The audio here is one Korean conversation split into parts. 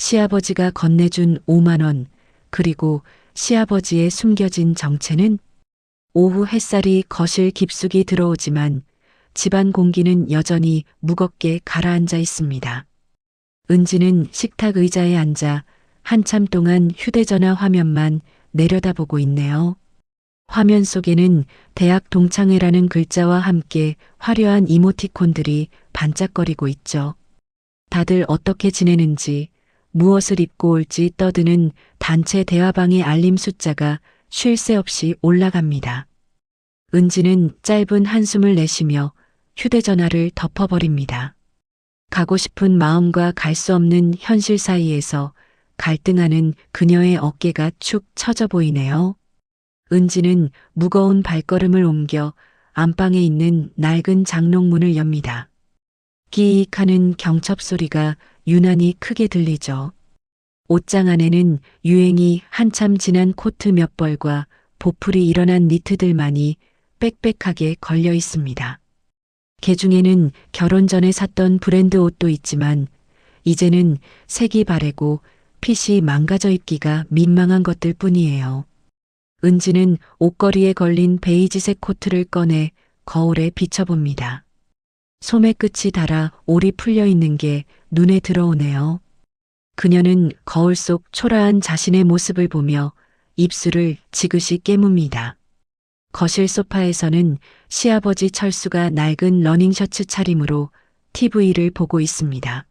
시아버지가 건네준 5만 원, 그리고 시아버지의 숨겨진 정체는? 오후 햇살이 거실 깊숙이 들어오지만 집안 공기는 여전히 무겁게 가라앉아 있습니다. 은지는 식탁 의자에 앉아 한참 동안 휴대전화 화면만 내려다보고 있네요. 화면 속에는 대학 동창회라는 글자와 함께 화려한 이모티콘들이 반짝거리고 있죠. 다들 어떻게 지내는지, 무엇을 입고 올지 떠드는 단체 대화방의 알림 숫자가 쉴 새 없이 올라갑니다. 은지는 짧은 한숨을 내쉬며 휴대전화를 덮어버립니다. 가고 싶은 마음과 갈 수 없는 현실 사이에서 갈등하는 그녀의 어깨가 축 처져 보이네요. 은지는 무거운 발걸음을 옮겨 안방에 있는 낡은 장롱문을 엽니다. 끼익하는 경첩 소리가 유난히 크게 들리죠. 옷장 안에는 유행이 한참 지난 코트 몇 벌과 보풀이 일어난 니트들만이 빽빽하게 걸려 있습니다. 개중에는 결혼 전에 샀던 브랜드 옷도 있지만 이제는 색이 바래고 핏이 망가져 입기가 민망한 것들 뿐이에요. 은지는 옷걸이에 걸린 베이지색 코트를 꺼내 거울에 비춰봅니다. 소매 끝이 닳아 올이 풀려 있는 게 눈에 들어오네요. 그녀는 거울 속 초라한 자신의 모습을 보며 입술을 지그시 깨뭅니다. 거실 소파에서는 시아버지 철수가 낡은 러닝셔츠 차림으로 TV를 보고 있습니다.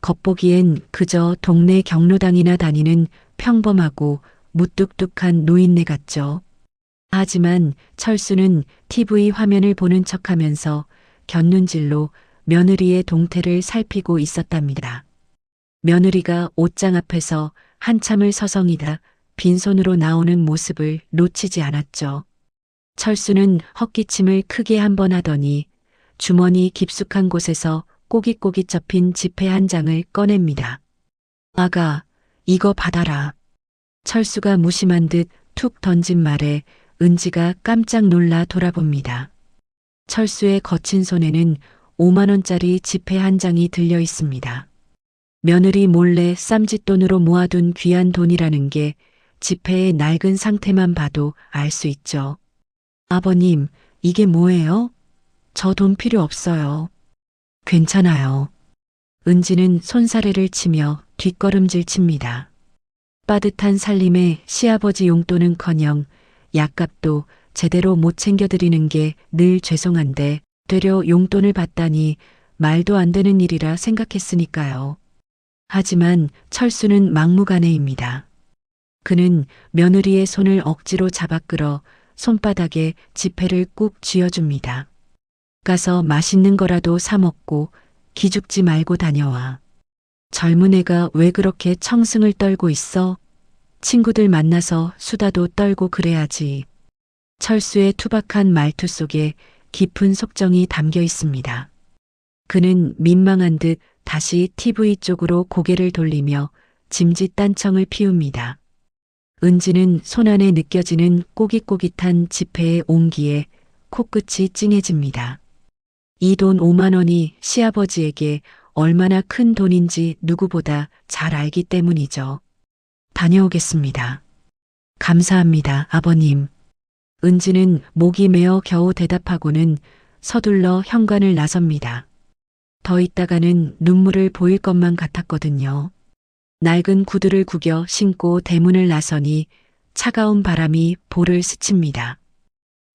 겉보기엔 그저 동네 경로당이나 다니는 평범하고 무뚝뚝한 노인네 같죠. 하지만 철수는 TV 화면을 보는 척하면서 곁눈질로 며느리의 동태를 살피고 있었답니다. 며느리가 옷장 앞에서 한참을 서성이다 빈손으로 나오는 모습을 놓치지 않았죠. 철수는 헛기침을 크게 한 번 하더니 주머니 깊숙한 곳에서 꼬깃꼬깃 접힌 지폐 한 장을 꺼냅니다. 아가, 이거 받아라. 철수가 무심한 듯 툭 던진 말에 은지가 깜짝 놀라 돌아봅니다. 철수의 거친 손에는 5만 원짜리 지폐 한 장이 들려 있습니다. 며느리 몰래 쌈짓돈으로 모아둔 귀한 돈이라는 게 지폐의 낡은 상태만 봐도 알 수 있죠. 아버님, 이게 뭐예요? 저 돈 필요 없어요. 괜찮아요. 은지는 손사래를 치며 뒷걸음질 칩니다. 빠듯한 살림에 시아버지 용돈은커녕 약값도 제대로 못 챙겨드리는 게 늘 죄송한데 되려 용돈을 받다니 말도 안 되는 일이라 생각했으니까요. 하지만 철수는 막무가내입니다. 그는 며느리의 손을 억지로 잡아 끌어 손바닥에 지폐를 꾹 쥐어줍니다. 가서 맛있는 거라도 사 먹고 기죽지 말고 다녀와. 젊은 애가 왜 그렇게 청승을 떨고 있어? 친구들 만나서 수다도 떨고 그래야지. 철수의 투박한 말투 속에 깊은 속정이 담겨 있습니다. 그는 민망한 듯 다시 TV 쪽으로 고개를 돌리며 짐짓 딴청을 피웁니다. 은지는 손안에 느껴지는 꼬깃꼬깃한 지폐의 온기에 코끝이 찡해집니다. 이 돈 5만 원이 시아버지에게 얼마나 큰 돈인지 누구보다 잘 알기 때문이죠. 다녀오겠습니다. 감사합니다, 아버님. 은지는 목이 메어 겨우 대답하고는 서둘러 현관을 나섭니다. 더 있다가는 눈물을 보일 것만 같았거든요. 낡은 구두를 구겨 신고 대문을 나서니 차가운 바람이 볼을 스칩니다.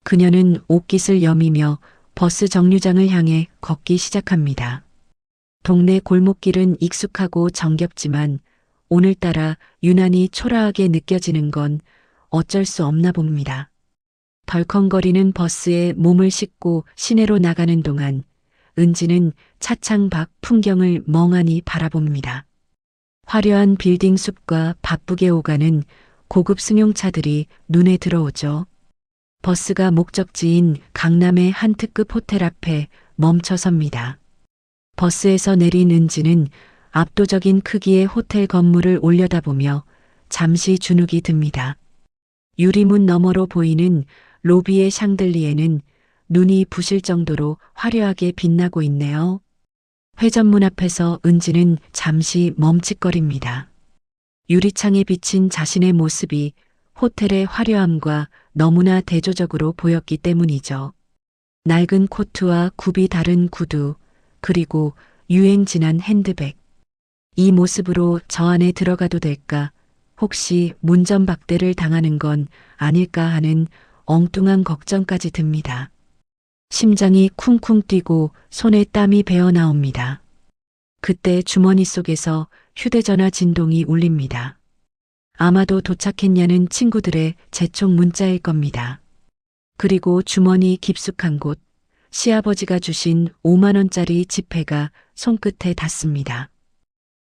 그녀는 옷깃을 여미며 버스 정류장을 향해 걷기 시작합니다. 동네 골목길은 익숙하고 정겹지만 오늘따라 유난히 초라하게 느껴지는 건 어쩔 수 없나 봅니다. 덜컹거리는 버스에 몸을 싣고 시내로 나가는 동안 은지는 차창 밖 풍경을 멍하니 바라봅니다. 화려한 빌딩 숲과 바쁘게 오가는 고급 승용차들이 눈에 들어오죠. 버스가 목적지인 강남의 한 특급 호텔 앞에 멈춰 섭니다. 버스에서 내린 은지는 압도적인 크기의 호텔 건물을 올려다보며 잠시 주눅이 듭니다. 유리문 너머로 보이는 로비의 샹들리에는 눈이 부실 정도로 화려하게 빛나고 있네요. 회전문 앞에서 은지는 잠시 멈칫거립니다. 유리창에 비친 자신의 모습이 호텔의 화려함과 너무나 대조적으로 보였기 때문이죠. 낡은 코트와 굽이 다른 구두, 그리고 유행 지난 핸드백. 이 모습으로 저 안에 들어가도 될까? 혹시 문전박대를 당하는 건 아닐까 하는 엉뚱한 걱정까지 듭니다. 심장이 쿵쿵 뛰고 손에 땀이 배어 나옵니다. 그때 주머니 속에서 휴대전화 진동이 울립니다. 아마도 도착했냐는 친구들의 재촉 문자일 겁니다. 그리고 주머니 깊숙한 곳, 시아버지가 주신 5만 원짜리 지폐가 손끝에 닿습니다.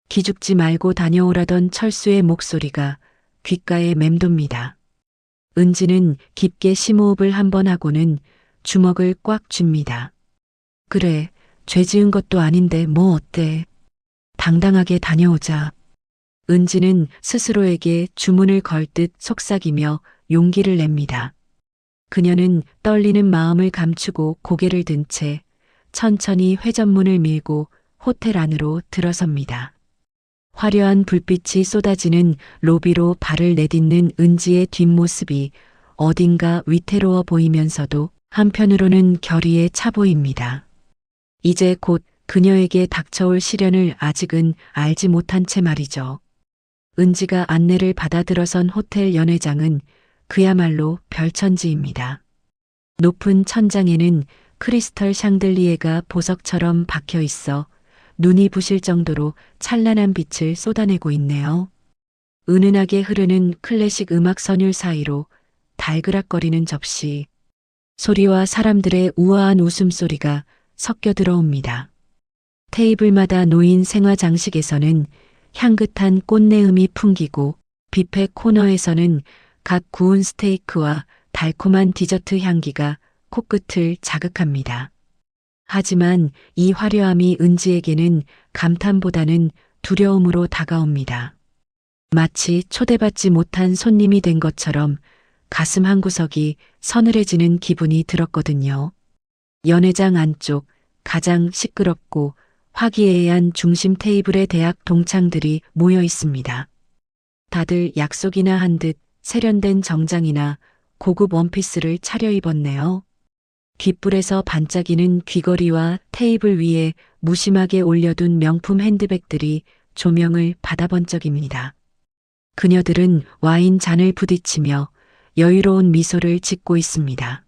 기죽지 말고 다녀오라던 철수의 목소리가 귓가에 맴돕니다. 은지는 깊게 심호흡을 한번 하고는 주먹을 꽉 쥡니다. 그래, 죄 지은 것도 아닌데 뭐 어때? 당당하게 다녀오자. 은지는 스스로에게 주문을 걸 듯 속삭이며 용기를 냅니다. 그녀는 떨리는 마음을 감추고 고개를 든 채 천천히 회전문을 밀고 호텔 안으로 들어섭니다. 화려한 불빛이 쏟아지는 로비로 발을 내딛는 은지의 뒷모습이 어딘가 위태로워 보이면서도 한편으로는 결의에 차 보입니다. 이제 곧 그녀에게 닥쳐올 시련을 아직은 알지 못한 채 말이죠. 은지가 안내를 받아 들어선 호텔 연회장은 그야말로 별천지입니다. 높은 천장에는 크리스털 샹들리에가 보석처럼 박혀 있어 눈이 부실 정도로 찬란한 빛을 쏟아내고 있네요. 은은하게 흐르는 클래식 음악 선율 사이로 달그락거리는 접시, 소리와 사람들의 우아한 웃음소리가 섞여 들어옵니다. 테이블마다 놓인 생화 장식에서는 향긋한 꽃내음이 풍기고 뷔페 코너에서는 각 구운 스테이크와 달콤한 디저트 향기가 코끝을 자극합니다. 하지만 이 화려함이 은지에게는 감탄보다는 두려움으로 다가옵니다. 마치 초대받지 못한 손님이 된 것처럼 가슴 한구석이 서늘해지는 기분이 들었거든요. 연회장 안쪽 가장 시끄럽고 화기애애한 중심 테이블에 대학 동창들이 모여 있습니다. 다들 약속이나 한 듯 세련된 정장이나 고급 원피스를 차려입었네요. 귓불에서 반짝이는 귀걸이와 테이블 위에 무심하게 올려둔 명품 핸드백들이 조명을 받아번쩍입니다. 그녀들은 와인 잔을 부딪히며 여유로운 미소를 짓고 있습니다.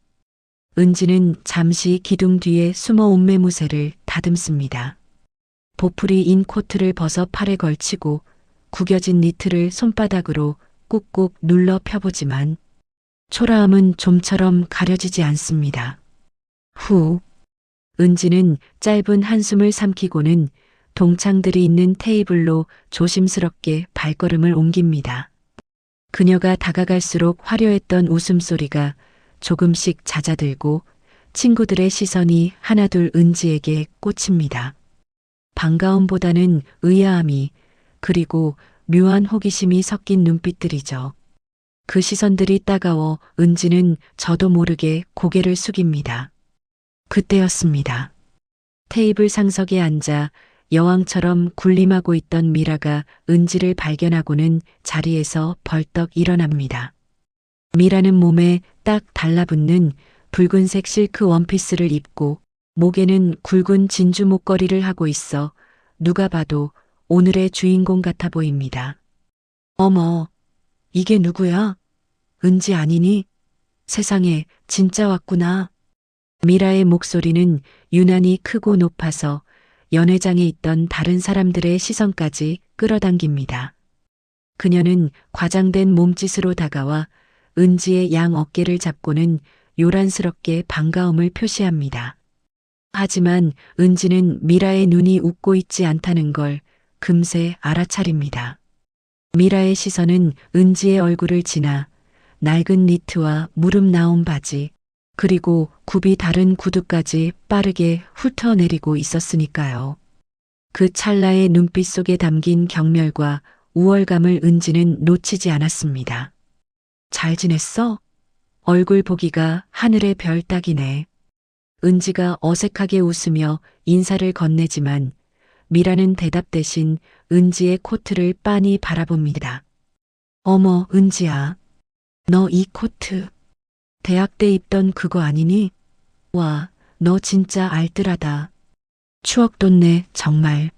은지는 잠시 기둥 뒤에 숨어 옷매무새를 다듬습니다. 보풀이 인 코트를 벗어 팔에 걸치고 구겨진 니트를 손바닥으로 꾹꾹 눌러 펴보지만 초라함은 좀처럼 가려지지 않습니다. 후, 은지는 짧은 한숨을 삼키고는 동창들이 있는 테이블로 조심스럽게 발걸음을 옮깁니다. 그녀가 다가갈수록 화려했던 웃음소리가 조금씩 잦아들고 친구들의 시선이 하나둘 은지에게 꽂힙니다. 반가움보다는 의아함이 그리고 묘한 호기심이 섞인 눈빛들이죠. 그 시선들이 따가워 은지는 저도 모르게 고개를 숙입니다. 그때였습니다. 테이블 상석에 앉아 여왕처럼 군림하고 있던 미라가 은지를 발견하고는 자리에서 벌떡 일어납니다. 미라는 몸에 딱 달라붙는 붉은색 실크 원피스를 입고 목에는 굵은 진주 목걸이를 하고 있어 누가 봐도 오늘의 주인공 같아 보입니다. 어머, 이게 누구야? 은지 아니니? 세상에 진짜 왔구나. 미라의 목소리는 유난히 크고 높아서 연회장에 있던 다른 사람들의 시선까지 끌어당깁니다. 그녀는 과장된 몸짓으로 다가와 은지의 양 어깨를 잡고는 요란스럽게 반가움을 표시합니다. 하지만 은지는 미라의 눈이 웃고 있지 않다는 걸 금세 알아차립니다. 미라의 시선은 은지의 얼굴을 지나 낡은 니트와 무릎 나온 바지, 그리고 굽이 다른 구두까지 빠르게 훑어내리고 있었으니까요. 그 찰나의 눈빛 속에 담긴 경멸과 우월감을 은지는 놓치지 않았습니다. 잘 지냈어? 얼굴 보기가 하늘의 별 따기네. 은지가 어색하게 웃으며 인사를 건네지만 미라는 대답 대신 은지의 코트를 빤히 바라봅니다. 어머, 은지야. 너 이 코트 대학 때 입던 그거 아니니? 와, 너 진짜 알뜰하다. 추억 돋네, 정말.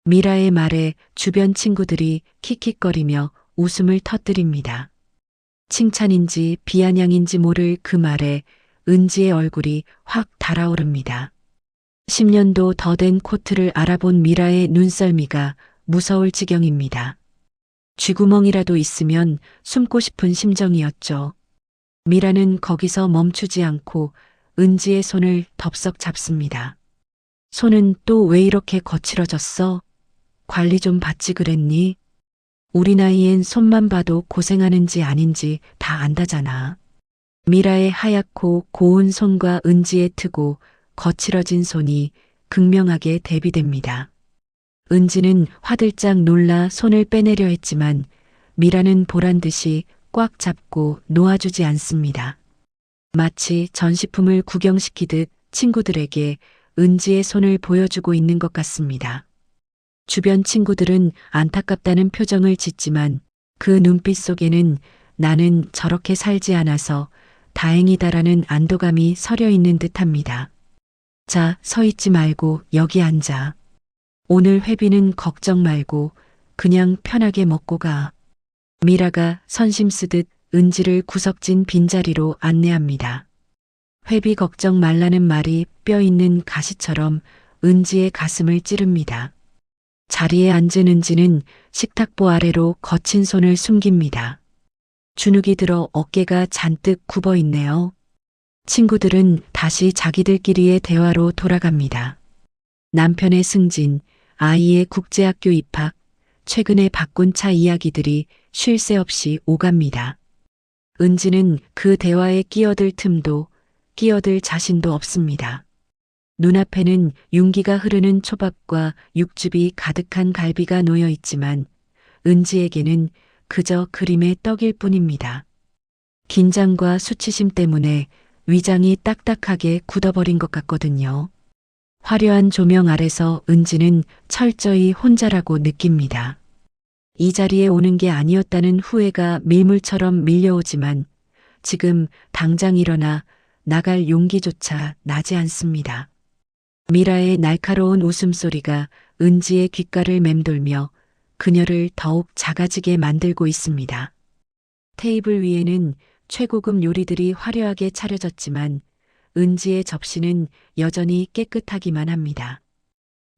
미라의 말에 주변 친구들이 킥킥거리며 웃음을 터뜨립니다. 칭찬인지 비아냥인지 모를 그 말에 은지의 얼굴이 확 달아오릅니다. 10년도 더 된 코트를 알아본 미라의 눈썰미가 무서울 지경입니다. 쥐구멍이라도 있으면 숨고 싶은 심정이었죠. 미라는 거기서 멈추지 않고 은지의 손을 덥석 잡습니다. 손은 또 왜 이렇게 거칠어졌어? 관리 좀 받지 그랬니? 우리 나이엔 손만 봐도 고생하는지 아닌지 다 안다잖아. 미라의 하얗고 고운 손과 은지의 트고 거칠어진 손이 극명하게 대비됩니다. 은지는 화들짝 놀라 손을 빼내려 했지만 미라는 보란 듯이 꽉 잡고 놓아주지 않습니다. 마치 전시품을 구경시키듯 친구들에게 은지의 손을 보여주고 있는 것 같습니다. 주변 친구들은 안타깝다는 표정을 짓지만 그 눈빛 속에는 나는 저렇게 살지 않아서 다행이다라는 안도감이 서려 있는 듯합니다. 자, 서 있지 말고 여기 앉아. 오늘 회비는 걱정 말고 그냥 편하게 먹고 가. 미라가 선심 쓰듯 은지를 구석진 빈자리로 안내합니다. 회비 걱정 말라는 말이 뼈 있는 가시처럼 은지의 가슴을 찌릅니다. 자리에 앉은 은지는 식탁보 아래로 거친 손을 숨깁니다. 주눅이 들어 어깨가 잔뜩 굽어 있네요. 친구들은 다시 자기들끼리의 대화로 돌아갑니다. 남편의 승진, 아이의 국제학교 입학, 최근에 바꾼 차 이야기들이 쉴 새 없이 오갑니다. 은지는 그 대화에 끼어들 틈도 끼어들 자신도 없습니다. 눈앞에는 윤기가 흐르는 초밥과 육즙이 가득한 갈비가 놓여 있지만 은지에게는 그저 그림의 떡일 뿐입니다. 긴장과 수치심 때문에 위장이 딱딱하게 굳어버린 것 같거든요. 화려한 조명 아래서 은지는 철저히 혼자라고 느낍니다. 이 자리에 오는 게 아니었다는 후회가 밀물처럼 밀려오지만 지금 당장 일어나 나갈 용기조차 나지 않습니다. 미라의 날카로운 웃음소리가 은지의 귓가를 맴돌며 그녀를 더욱 작아지게 만들고 있습니다. 테이블 위에는 최고급 요리들이 화려하게 차려졌지만 은지의 접시는 여전히 깨끗하기만 합니다.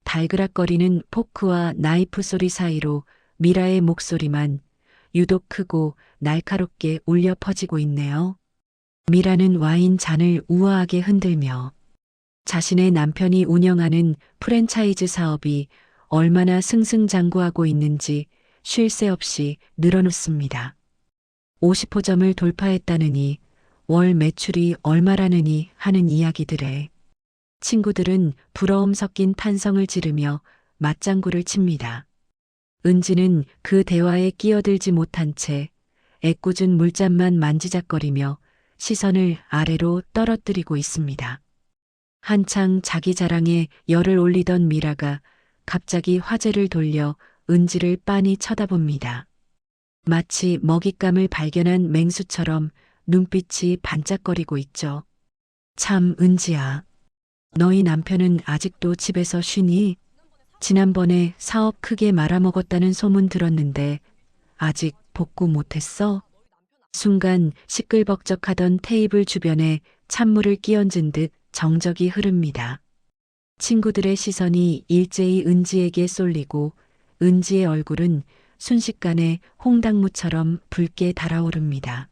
달그락거리는 포크와 나이프 소리 사이로 미라의 목소리만 유독 크고 날카롭게 울려 퍼지고 있네요. 미라는 와인 잔을 우아하게 흔들며 자신의 남편이 운영하는 프랜차이즈 사업이 얼마나 승승장구하고 있는지 쉴 새 없이 늘어놓습니다. 50호점을 돌파했다느니 월 매출이 얼마라느니 하는 이야기들에 친구들은 부러움 섞인 탄성을 지르며 맞장구를 칩니다. 은지는 그 대화에 끼어들지 못한 채 애꿎은 물잔만 만지작거리며 시선을 아래로 떨어뜨리고 있습니다. 한창 자기 자랑에 열을 올리던 미라가 갑자기 화제를 돌려 은지를 빤히 쳐다봅니다. 마치 먹잇감을 발견한 맹수처럼 눈빛이 반짝거리고 있죠. 참, 은지야. 너희 남편은 아직도 집에서 쉬니? 지난번에 사업 크게 말아먹었다는 소문 들었는데 아직 복구 못했어? 순간 시끌벅적하던 테이블 주변에 찬물을 끼얹은 듯 정적이 흐릅니다. 친구들의 시선이 일제히 은지에게 쏠리고 은지의 얼굴은 순식간에 홍당무처럼 붉게 달아오릅니다.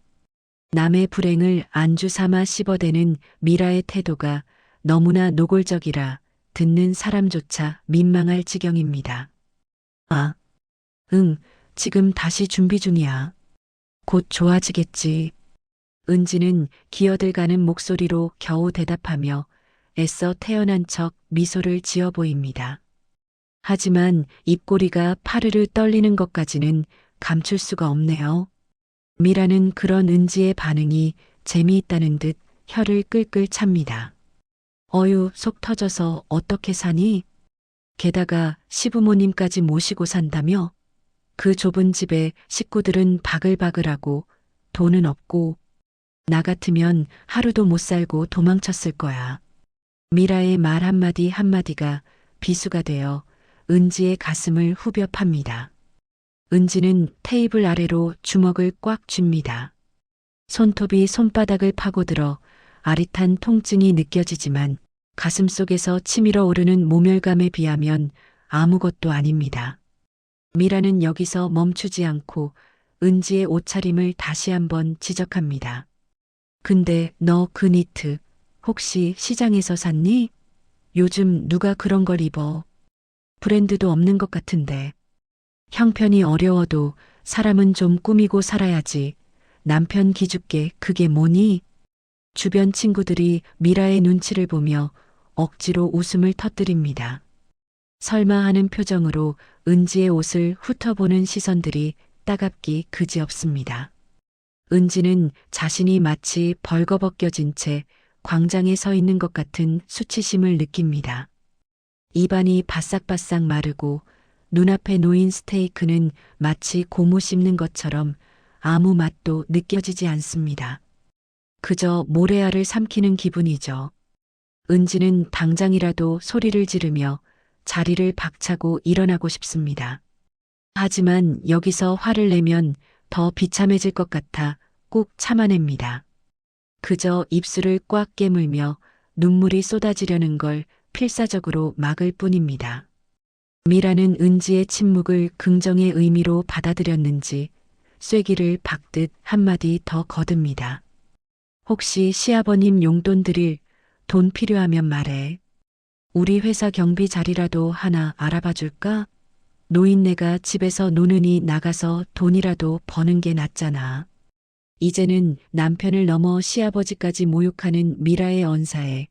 남의 불행을 안주 삼아 씹어대는 미라의 태도가 너무나 노골적이라 듣는 사람조차 민망할 지경입니다. 아, 응, 지금 다시 준비 중이야. 곧 좋아지겠지. 은지는 기어들가는 목소리로 겨우 대답하며 애써 태연한 척 미소를 지어 보입니다. 하지만 입꼬리가 파르르 떨리는 것까지는 감출 수가 없네요. 미라는 그런 은지의 반응이 재미있다는 듯 혀를 끌끌 찹니다. 어휴, 속 터져서 어떻게 사니? 게다가 시부모님까지 모시고 산다며? 그 좁은 집에 식구들은 바글바글하고 돈은 없고 나 같으면 하루도 못 살고 도망쳤을 거야. 미라의 말 한마디 한마디가 비수가 되어 은지의 가슴을 후벼 팝니다. 은지는 테이블 아래로 주먹을 꽉 쥡니다. 손톱이 손바닥을 파고들어 아릿한 통증이 느껴지지만 가슴 속에서 치밀어 오르는 모멸감에 비하면 아무것도 아닙니다. 미라는 여기서 멈추지 않고 은지의 옷차림을 다시 한번 지적합니다. 근데 너 그 니트 혹시 시장에서 샀니? 요즘 누가 그런 걸 입어? 브랜드도 없는 것 같은데. 형편이 어려워도 사람은 좀 꾸미고 살아야지. 남편 기죽게 그게 뭐니? 주변 친구들이 미라의 눈치를 보며 억지로 웃음을 터뜨립니다. 설마 하는 표정으로 은지의 옷을 훑어보는 시선들이 따갑기 그지없습니다. 은지는 자신이 마치 벌거벗겨진 채 광장에 서 있는 것 같은 수치심을 느낍니다. 입안이 바싹바싹 마르고 눈앞에 놓인 스테이크는 마치 고무 씹는 것처럼 아무 맛도 느껴지지 않습니다. 그저 모래알을 삼키는 기분이죠. 은지는 당장이라도 소리를 지르며 자리를 박차고 일어나고 싶습니다. 하지만 여기서 화를 내면 더 비참해질 것 같아 꾹 참아냅니다. 그저 입술을 꽉 깨물며 눈물이 쏟아지려는 걸 필사적으로 막을 뿐입니다. 미라는 은지의 침묵을 긍정의 의미로 받아들였는지 쐐기를 박듯 한마디 더 거듭니다. 혹시 시아버님 용돈 드릴 돈 필요하면 말해. 우리 회사 경비 자리라도 하나 알아봐 줄까? 노인네가 집에서 노느니 나가서 돈이라도 버는 게 낫잖아. 이제는 남편을 넘어 시아버지까지 모욕하는 미라의 언사에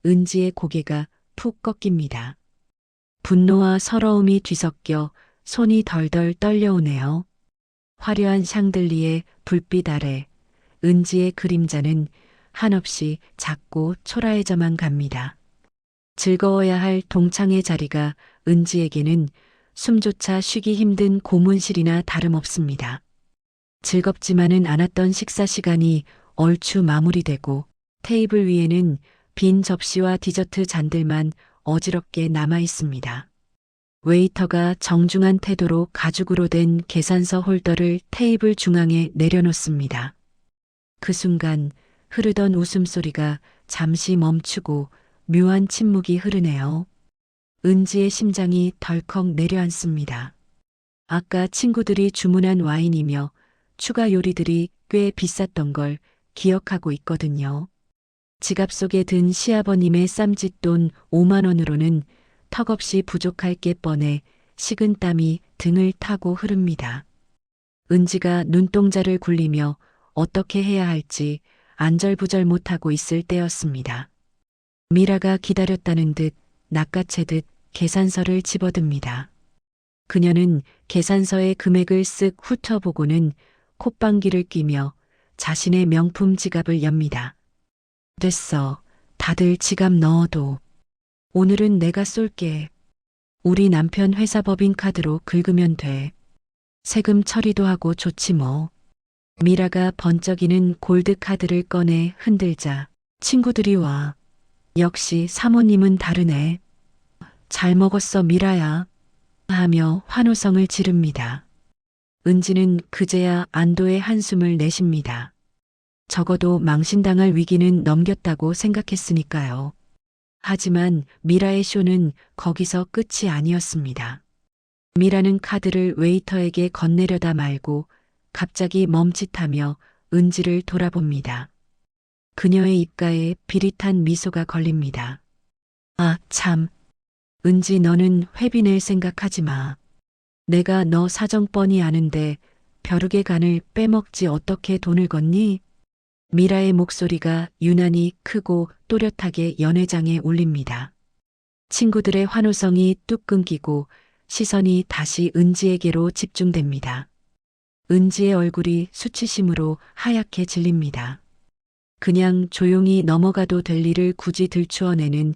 은지의 고개가 푹 꺾입니다. 분노와 서러움이 뒤섞여 손이 덜덜 떨려오네요. 화려한 샹들리에 불빛 아래 은지의 그림자는 한없이 작고 초라해져만 갑니다. 즐거워야 할 동창의 자리가 은지에게는 숨조차 쉬기 힘든 고문실이나 다름없습니다. 즐겁지만은 않았던 식사 시간이 얼추 마무리되고 테이블 위에는 빈 접시와 디저트 잔들만 어지럽게 남아 있습니다. 웨이터가 정중한 태도로 가죽으로 된 계산서 홀더를 테이블 중앙에 내려놓습니다. 그 순간 흐르던 웃음소리가 잠시 멈추고 묘한 침묵이 흐르네요. 은지의 심장이 덜컥 내려앉습니다. 아까 친구들이 주문한 와인이며 추가 요리들이 꽤 비쌌던 걸 기억하고 있거든요. 지갑 속에 든 시아버님의 쌈짓돈 5만 원으로는 턱없이 부족할 게 뻔해 식은땀이 등을 타고 흐릅니다. 은지가 눈동자를 굴리며 어떻게 해야 할지 안절부절 못하고 있을 때였습니다. 미라가 기다렸다는 듯 낚아채듯 계산서를 집어듭니다. 그녀는 계산서의 금액을 쓱 훑어보고는 콧방귀를 뀌며 자신의 명품 지갑을 엽니다. 됐어. 다들 지갑 넣어도. 오늘은 내가 쏠게. 우리 남편 회사 법인카드로 긁으면 돼. 세금 처리도 하고 좋지 뭐. 미라가 번쩍이는 골드카드를 꺼내 흔들자 친구들이 와. 역시 사모님은 다르네. 잘 먹었어 미라야. 하며 환호성을 지릅니다. 은지는 그제야 안도의 한숨을 내쉽니다. 적어도 망신당할 위기는 넘겼다고 생각했으니까요. 하지만 미라의 쇼는 거기서 끝이 아니었습니다. 미라는 카드를 웨이터에게 건네려다 말고 갑자기 멈칫하며 은지를 돌아봅니다. 그녀의 입가에 비릿한 미소가 걸립니다. 아, 참. 은지 너는 회비 낼 생각하지 마. 내가 너 사정 뻔히 아는데 벼룩의 간을 빼먹지 어떻게 돈을 걷니? 미라의 목소리가 유난히 크고 또렷하게 연회장에 울립니다. 친구들의 환호성이 뚝 끊기고 시선이 다시 은지에게로 집중됩니다. 은지의 얼굴이 수치심으로 하얗게 질립니다. 그냥 조용히 넘어가도 될 일을 굳이 들추어내는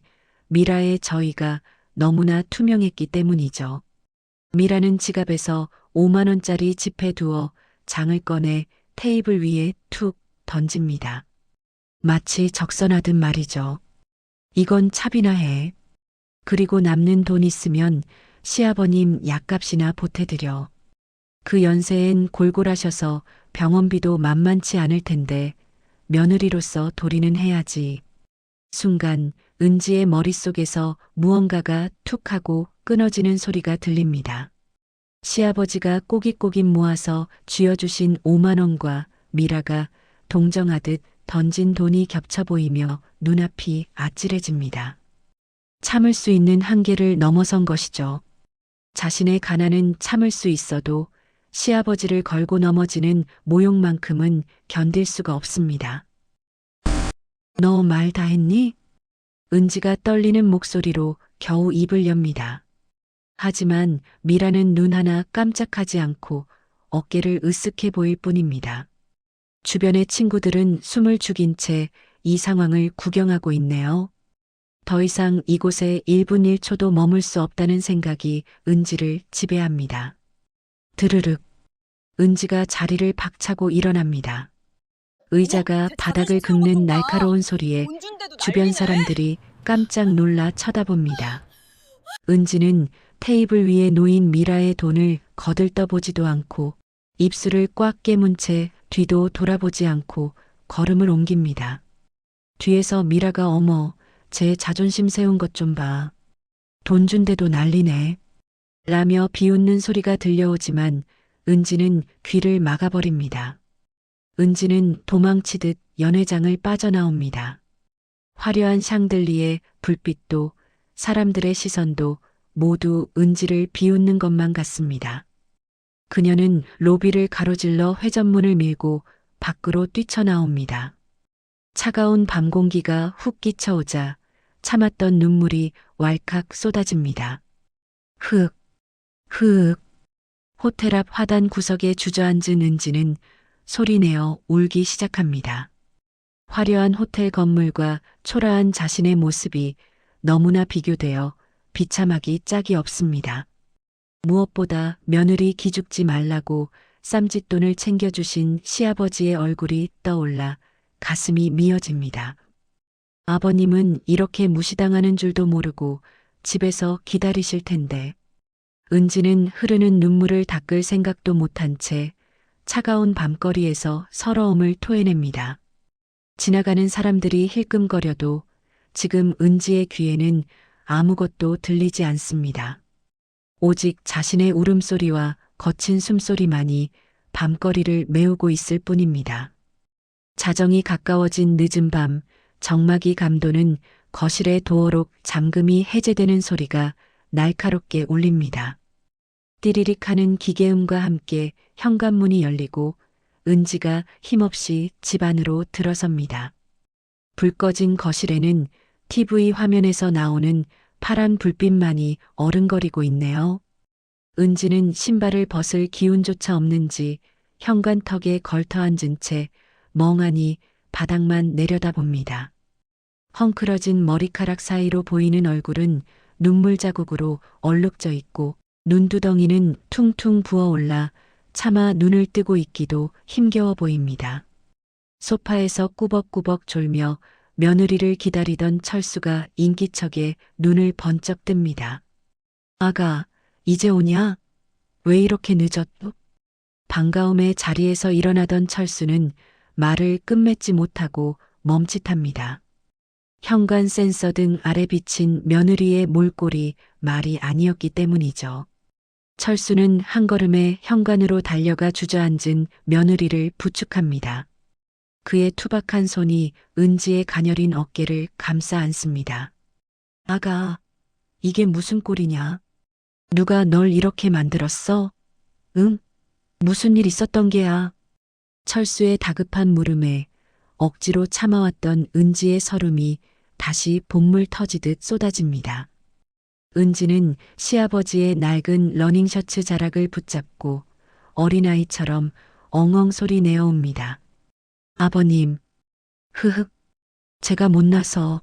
미라의 저의가 너무나 투명했기 때문이죠. 미라는 지갑에서 5만 원짜리 지폐 두어 장을 꺼내 테이블 위에 툭 던집니다. 마치 적선하듯 말이죠. 이건 차비나 해. 그리고 남는 돈 있으면 시아버님 약값이나 보태드려. 그 연세엔 골골하셔서 병원비도 만만치 않을 텐데 며느리로서 도리는 해야지. 순간 은지의 머릿속에서 무언가가 툭 하고 끊어지는 소리가 들립니다. 시아버지가 꼬깃꼬깃 모아서 쥐어주신 5만 원과 미라가 동정하듯 던진 돈이 겹쳐 보이며 눈앞이 아찔해집니다. 참을 수 있는 한계를 넘어선 것이죠. 자신의 가난은 참을 수 있어도 시아버지를 걸고 넘어지는 모욕만큼은 견딜 수가 없습니다. 너 말 다 했니? 은지가 떨리는 목소리로 겨우 입을 엽니다. 하지만 미라는 눈 하나 깜짝하지 않고 어깨를 으쓱해 보일 뿐입니다. 주변의 친구들은 숨을 죽인 채 이 상황을 구경하고 있네요. 더 이상 이곳에 1분 1초도 머물 수 없다는 생각이 은지를 지배합니다. 드르륵. 은지가 자리를 박차고 일어납니다. 의자가 제 바닥을 자존심 세운 것 긁는 좀 봐. 날카로운 소리에 돈 준대도 주변 난리네. 사람들이 깜짝 놀라 쳐다봅니다. 은지는 테이블 위에 놓인 미라의 돈을 거들떠보지도 않고 입술을 꽉 깨문 채 뒤도 돌아보지 않고 걸음을 옮깁니다. 뒤에서 미라가 어머, 제 자존심 세운 것 좀 봐. 돈 준대도 난리네. 라며 비웃는 소리가 들려오지만 은지는 귀를 막아버립니다. 은지는 도망치듯 연회장을 빠져나옵니다. 화려한 샹들리에 불빛도 사람들의 시선도 모두 은지를 비웃는 것만 같습니다. 그녀는 로비를 가로질러 회전문을 밀고 밖으로 뛰쳐나옵니다. 차가운 밤 공기가 훅 끼쳐오자 참았던 눈물이 왈칵 쏟아집니다. 흑, 흑. 호텔 앞 화단 구석에 주저앉은 은지는 소리내어 울기 시작합니다. 화려한 호텔 건물과 초라한 자신의 모습이 너무나 비교되어 비참하기 짝이 없습니다. 무엇보다 며느리 기죽지 말라고 쌈짓돈을 챙겨주신 시아버지의 얼굴이 떠올라 가슴이 미어집니다. 아버님은 이렇게 무시당하는 줄도 모르고 집에서 기다리실 텐데. 은지는 흐르는 눈물을 닦을 생각도 못한 채 차가운 밤거리에서 서러움을 토해냅니다. 지나가는 사람들이 힐끔거려도 지금 은지의 귀에는 아무것도 들리지 않습니다. 오직 자신의 울음소리와 거친 숨소리만이 밤거리를 메우고 있을 뿐입니다. 자정이 가까워진 늦은 밤, 정막이 감도는 거실의 도어록 잠금이 해제되는 소리가 날카롭게 울립니다. 띠리릭 하는 기계음과 함께 현관문이 열리고 은지가 힘없이 집 안으로 들어섭니다. 불 꺼진 거실에는 TV 화면에서 나오는 파란 불빛만이 어른거리고 있네요. 은지는 신발을 벗을 기운조차 없는지 현관턱에 걸터앉은 채 멍하니 바닥만 내려다봅니다. 헝클어진 머리카락 사이로 보이는 얼굴은 눈물 자국으로 얼룩져 있고 눈두덩이는 퉁퉁 부어올라 차마 눈을 뜨고 있기도 힘겨워 보입니다. 소파에서 꾸벅꾸벅 졸며 며느리를 기다리던 철수가 인기척에 눈을 번쩍 뜹니다. 아가, 이제 오냐? 왜 이렇게 늦었어? 반가움에 자리에서 일어나던 철수는 말을 끝맺지 못하고 멈칫합니다. 현관 센서 등 아래 비친 며느리의 몰골이 말이 아니었기 때문이죠. 철수는 한 걸음에 현관으로 달려가 주저앉은 며느리를 부축합니다. 그의 투박한 손이 은지의 가녀린 어깨를 감싸 안습니다. 아가, 이게 무슨 꼴이냐? 누가 널 이렇게 만들었어? 응? 무슨 일 있었던 게야? 철수의 다급한 물음에 억지로 참아왔던 은지의 설움이 다시 본물 터지듯 쏟아집니다. 은지는 시아버지의 낡은 러닝셔츠 자락을 붙잡고 어린아이처럼 엉엉 소리 내어옵니다. 아버님, 흐흑, 제가 못나서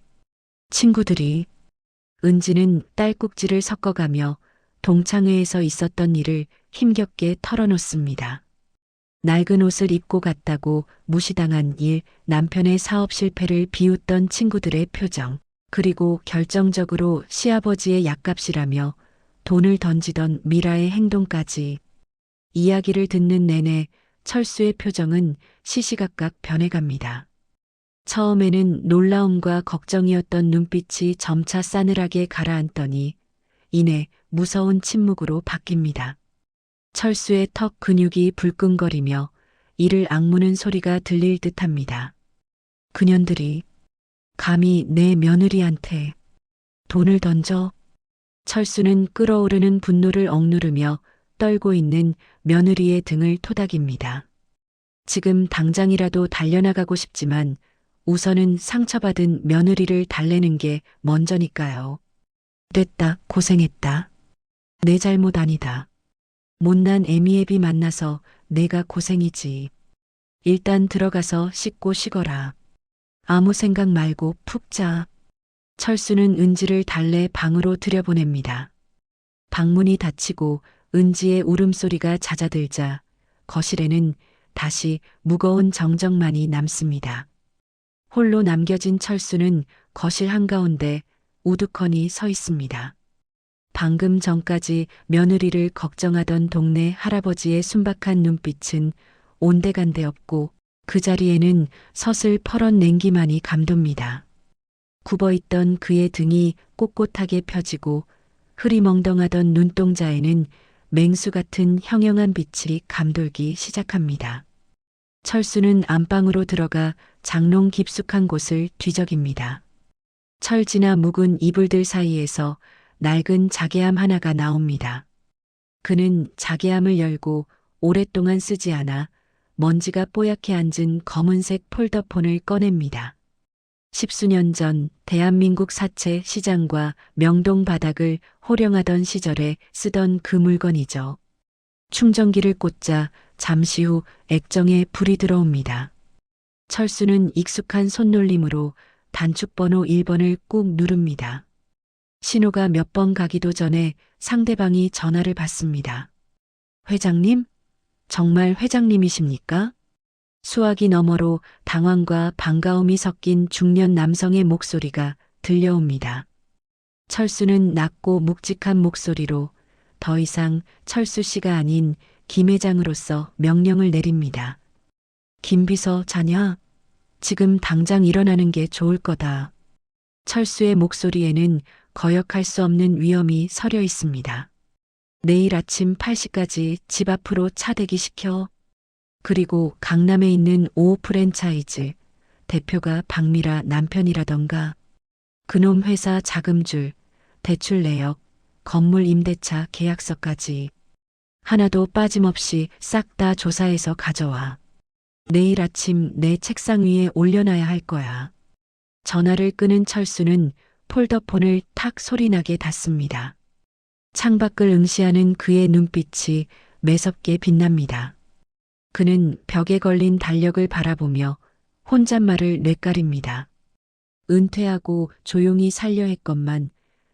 친구들이 은지는 딸꾹질을 섞어가며 동창회에서 있었던 일을 힘겹게 털어놓습니다. 낡은 옷을 입고 갔다고 무시당한 일, 남편의 사업 실패를 비웃던 친구들의 표정, 그리고 결정적으로 시아버지의 약값이라며 돈을 던지던 미라의 행동까지. 이야기를 듣는 내내 철수의 표정은 시시각각 변해갑니다. 처음에는 놀라움과 걱정이었던 눈빛이 점차 싸늘하게 가라앉더니 이내 무서운 침묵으로 바뀝니다. 철수의 턱 근육이 불끈거리며 이를 악무는 소리가 들릴 듯합니다. 그년들이 감히 내 며느리한테 돈을 던져. 철수는 끓어오르는 분노를 억누르며 떨고 있는 며느리의 등을 토닥입니다. 지금 당장이라도 달려나가고 싶지만 우선은 상처받은 며느리를 달래는 게 먼저니까요. 됐다, 고생했다. 내 잘못 아니다. 못난 애미애비 만나서 내가 고생이지. 일단 들어가서 씻고 쉬거라. 아무 생각 말고 푹 자. 철수는 은지를 달래 방으로 들여보냅니다. 방문이 닫히고 은지의 울음소리가 잦아들자 거실에는 다시 무거운 정적만이 남습니다. 홀로 남겨진 철수는 거실 한가운데 우두커니 서 있습니다. 방금 전까지 며느리를 걱정하던 동네 할아버지의 순박한 눈빛은 온데간데 없고 그 자리에는 서슬 퍼런 냉기만이 감돕니다. 굽어있던 그의 등이 꼿꼿하게 펴지고 흐리멍덩하던 눈동자에는 맹수 같은 형형한 빛이 감돌기 시작합니다. 철수는 안방으로 들어가 장롱 깊숙한 곳을 뒤적입니다. 철지나 묵은 이불들 사이에서 낡은 자개함 하나가 나옵니다. 그는 자개함을 열고 오랫동안 쓰지 않아 먼지가 뽀얗게 앉은 검은색 폴더폰을 꺼냅니다. 십수년 전 대한민국 사채 시장과 명동 바닥을 호령하던 시절에 쓰던 그 물건이죠. 충전기를 꽂자 잠시 후 액정에 불이 들어옵니다. 철수는 익숙한 손놀림으로 단축번호 1번을 꾹 누릅니다. 신호가 몇 번 가기도 전에 상대방이 전화를 받습니다. 회장님? 정말 회장님이십니까? 수화기 너머로 당황과 반가움이 섞인 중년 남성의 목소리가 들려옵니다. 철수는 낮고 묵직한 목소리로 더 이상 철수 씨가 아닌 김 회장으로서 명령을 내립니다. 김 비서 자냐? 지금 당장 일어나는 게 좋을 거다. 철수의 목소리에는 거역할 수 없는 위험이 서려 있습니다. 내일 아침 8시까지 집 앞으로 차 대기시켜. 그리고 강남에 있는 5호 프랜차이즈 대표가 박미라 남편이라던가 그놈 회사 자금줄, 대출 내역, 건물 임대차 계약서까지 하나도 빠짐없이 싹 다 조사해서 가져와. 내일 아침 내 책상 위에 올려놔야 할 거야. 전화를 끄는 철수는 폴더폰을 탁 소리나게 닫습니다. 창밖을 응시하는 그의 눈빛이 매섭게 빛납니다. 그는 벽에 걸린 달력을 바라보며 혼잣말을 뇌까립니다. 은퇴하고 조용히 살려 했건만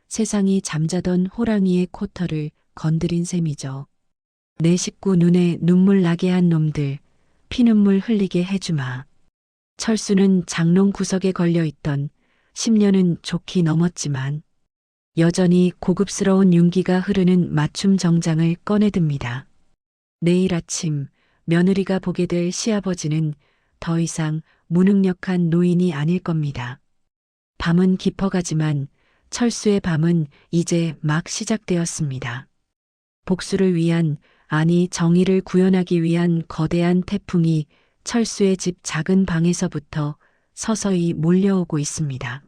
세상이 잠자던 호랑이의 코털을 건드린 셈이죠. 내 식구 눈에 눈물 나게 한 놈들, 피눈물 흘리게 해주마. 철수는 장롱 구석에 걸려있던 10년은 좋게 넘었지만 여전히 고급스러운 윤기가 흐르는 맞춤 정장을 꺼내듭니다. 내일 아침 며느리가 보게 될 시아버지는 더 이상 무능력한 노인이 아닐 겁니다. 밤은 깊어가지만 철수의 밤은 이제 막 시작되었습니다. 복수를 위한, 아니 정의를 구현하기 위한 거대한 태풍이 철수의 집 작은 방에서부터 서서히 몰려오고 있습니다.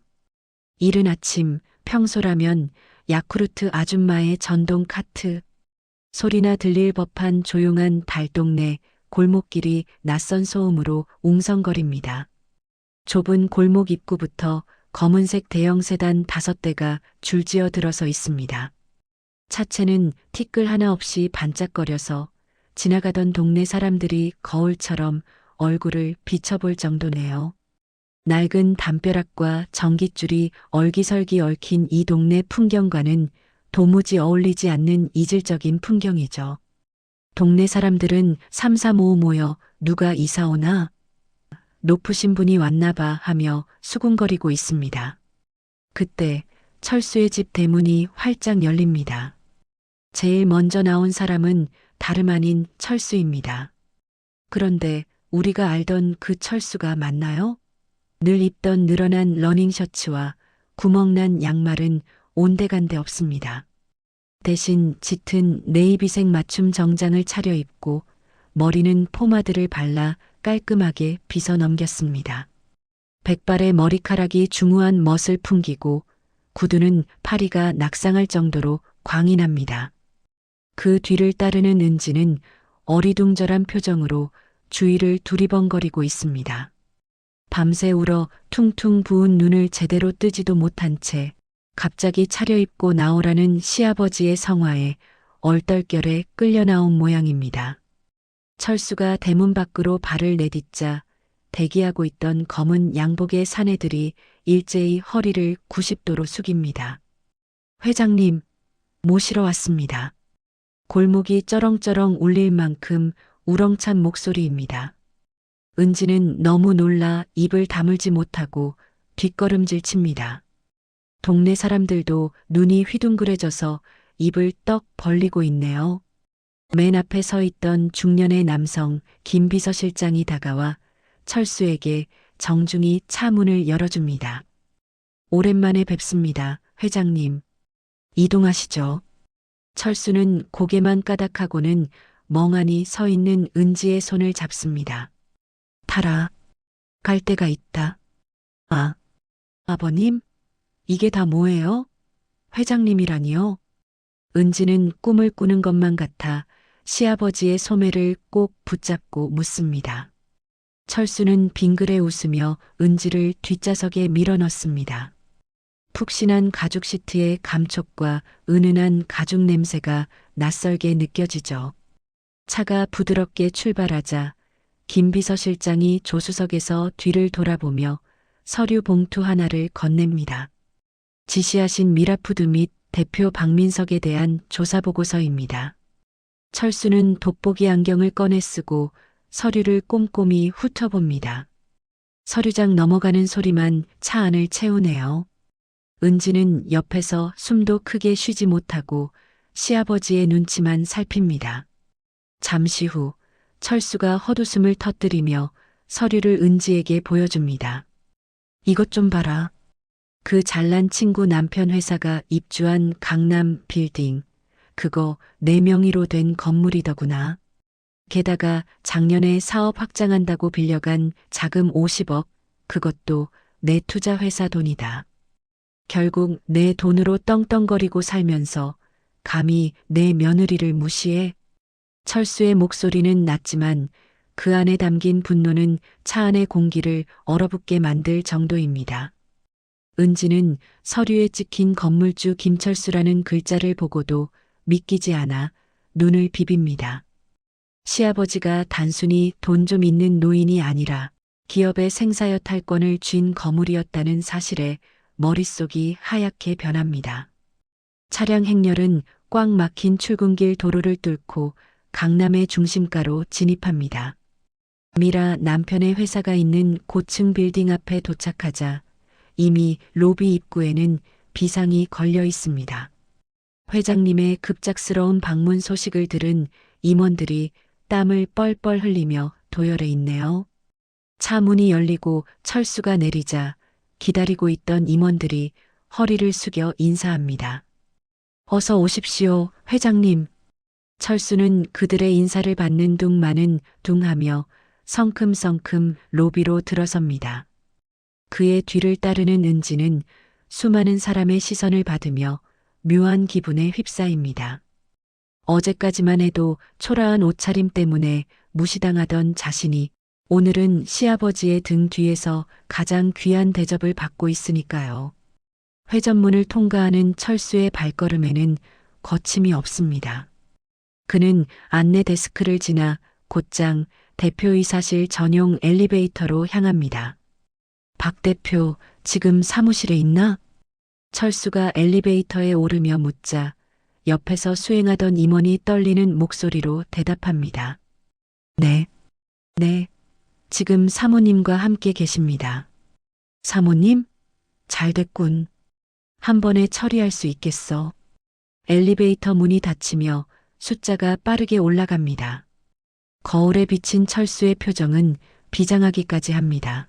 이른 아침 평소라면 야쿠르트 아줌마의 전동 카트, 소리나 들릴 법한 조용한 달동네 골목길이 낯선 소음으로 웅성거립니다. 좁은 골목 입구부터 검은색 대형 세단 5대가 줄지어 들어서 있습니다. 차체는 티끌 하나 없이 반짝거려서 지나가던 동네 사람들이 거울처럼 얼굴을 비춰볼 정도네요. 낡은 담벼락과 전깃줄이 얼기설기 얽힌 이 동네 풍경과는 도무지 어울리지 않는 이질적인 풍경이죠. 동네 사람들은 삼삼오오 모여 누가 이사 오나? 높으신 분이 왔나 봐 하며 수군거리고 있습니다. 그때 철수의 집 대문이 활짝 열립니다. 제일 먼저 나온 사람은 다름 아닌 철수입니다. 그런데 우리가 알던 그 철수가 맞나요? 늘 입던 늘어난 러닝 셔츠와 구멍난 양말은 온데간데 없습니다. 대신 짙은 네이비색 맞춤 정장을 차려입고 머리는 포마드를 발라 깔끔하게 빗어 넘겼습니다. 백발의 머리카락이 중후한 멋을 풍기고 구두는 파리가 낙상할 정도로 광이 납니다. 그 뒤를 따르는 은지는 어리둥절한 표정으로 주위를 두리번거리고 있습니다. 밤새 울어 퉁퉁 부은 눈을 제대로 뜨지도 못한 채 갑자기 차려입고 나오라는 시아버지의 성화에 얼떨결에 끌려 나온 모양입니다. 철수가 대문 밖으로 발을 내딛자 대기하고 있던 검은 양복의 사내들이 일제히 허리를 90도로 숙입니다. 회장님, 모시러 왔습니다. 골목이 쩌렁쩌렁 울릴 만큼 우렁찬 목소리입니다. 은지는 너무 놀라 입을 다물지 못하고 뒷걸음질 칩니다. 동네 사람들도 눈이 휘둥그레져서 입을 떡 벌리고 있네요. 맨 앞에 서 있던 중년의 남성 김 비서실장이 다가와 철수에게 정중히 차 문을 열어줍니다. 오랜만에 뵙습니다, 회장님. 이동하시죠. 철수는 고개만 까닥하고는 멍하니 서 있는 은지의 손을 잡습니다. 타라. 갈 데가 있다. 아, 아버님? 이게 다 뭐예요? 회장님이라니요? 은지는 꿈을 꾸는 것만 같아 시아버지의 소매를 꼭 붙잡고 묻습니다. 철수는 빙그레 웃으며 은지를 뒷좌석에 밀어넣습니다. 푹신한 가죽 시트의 감촉과 은은한 가죽 냄새가 낯설게 느껴지죠. 차가 부드럽게 출발하자 김 비서실장이 조수석에서 뒤를 돌아보며 서류 봉투 하나를 건넵니다. 지시하신 미라푸드 및 대표 박민석에 대한 조사보고서입니다. 철수는 돋보기 안경을 꺼내 쓰고 서류를 꼼꼼히 훑어봅니다. 서류장 넘어가는 소리만 차 안을 채우네요. 은지는 옆에서 숨도 크게 쉬지 못하고 시아버지의 눈치만 살핍니다. 잠시 후 철수가 헛웃음을 터뜨리며 서류를 은지에게 보여줍니다. 이것 좀 봐라. 그 잘난 친구 남편 회사가 입주한 강남 빌딩. 그거 내 명의로 된 건물이더구나. 게다가 작년에 사업 확장한다고 빌려간 자금 50억. 그것도 내 투자 회사 돈이다. 결국 내 돈으로 떵떵거리고 살면서 감히 내 며느리를 무시해? 철수의 목소리는 낮지만 그 안에 담긴 분노는 차 안의 공기를 얼어붙게 만들 정도입니다. 은지는 서류에 찍힌 건물주 김철수라는 글자를 보고도 믿기지 않아 눈을 비빕니다. 시아버지가 단순히 돈 좀 있는 노인이 아니라 기업의 생사여 탈권을 쥔 거물이었다는 사실에 머릿속이 하얗게 변합니다. 차량 행렬은 꽉 막힌 출근길 도로를 뚫고 강남의 중심가로 진입합니다. 미라 남편의 회사가 있는 고층 빌딩 앞에 도착하자 이미 로비 입구에는 비상이 걸려 있습니다. 회장님의 급작스러운 방문 소식을 들은 임원들이 땀을 뻘뻘 흘리며 도열해 있네요. 차 문이 열리고 철수가 내리자 기다리고 있던 임원들이 허리를 숙여 인사합니다. 어서 오십시오, 회장님. 철수는 그들의 인사를 받는 둥마는 둥하며 성큼성큼 로비로 들어섭니다. 그의 뒤를 따르는 은지는 수많은 사람의 시선을 받으며 묘한 기분에 휩싸입니다. 어제까지만 해도 초라한 옷차림 때문에 무시당하던 자신이 오늘은 시아버지의 등 뒤에서 가장 귀한 대접을 받고 있으니까요. 회전문을 통과하는 철수의 발걸음에는 거침이 없습니다. 그는 안내 데스크를 지나 곧장 대표이사실 전용 엘리베이터로 향합니다. 박 대표, 지금 사무실에 있나? 철수가 엘리베이터에 오르며 묻자 옆에서 수행하던 임원이 떨리는 목소리로 대답합니다. 네, 네, 지금 사모님과 함께 계십니다. 사모님? 잘 됐군. 한 번에 처리할 수 있겠어. 엘리베이터 문이 닫히며 숫자가 빠르게 올라갑니다. 거울에 비친 철수의 표정은 비장하기까지 합니다.